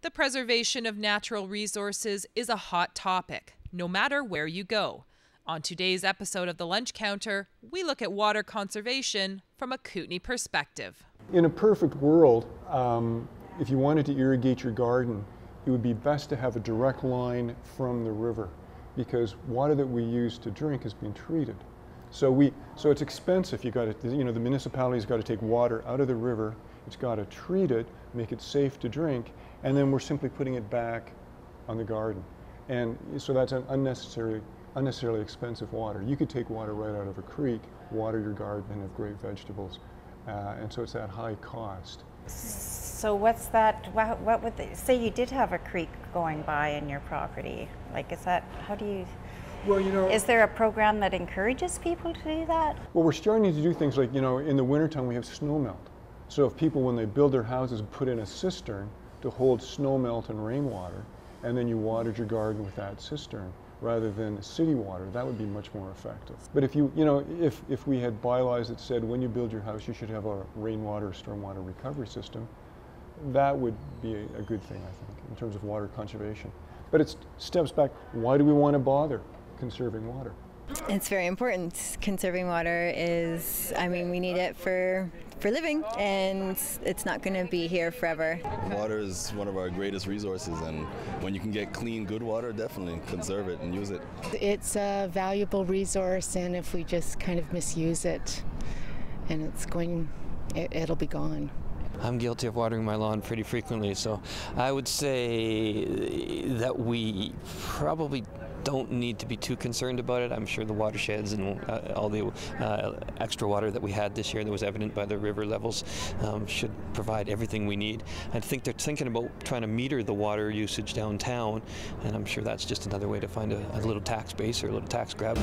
The preservation of natural resources is a hot topic, no matter where you go. On today's episode of The Lunch Counter, we look at water conservation from a Kootenay perspective. In a perfect world, if you wanted to irrigate your garden, it would be best to have a direct line from the river, because water that we use to drink has been treated. So it's expensive. The municipality's got to take water out of the river, it's got to treat it, make it safe to drink, and then we're simply putting it back on the garden. And so that's an unnecessarily expensive water. You could take water right out of a creek, water your garden, and have great vegetables. And so it's that high cost. So what's that, what would they, say you did have a creek going by in your property, like is that, how do you, well, is there a program that encourages people to do that? Well, we're starting to do things like, in the wintertime we have snow melt. So if people, when they build their houses, put in a cistern to hold snow melt and rainwater, and then you watered your garden with that cistern rather than city water, that would be much more effective. But if if we had bylaws that said when you build your house you should have a rainwater or stormwater recovery system, that would be a good thing, I think, in terms of water conservation. But it steps back, why do we want to bother conserving water? It's very important. Conserving water is, we need it for living, and it's not going to be here forever. Water is one of our greatest resources, and when you can get clean, good water, definitely conserve it and use it. It's a valuable resource, and if we just kind of misuse it, and it'll be gone. I'm guilty of watering my lawn pretty frequently, so I would say that we probably don't need to be too concerned about it. I'm sure the watersheds and all the extra water that we had this year that was evident by the river levels should provide everything we need. I think they're thinking about trying to meter the water usage downtown, and I'm sure that's just another way to find a little tax base or a little tax grab.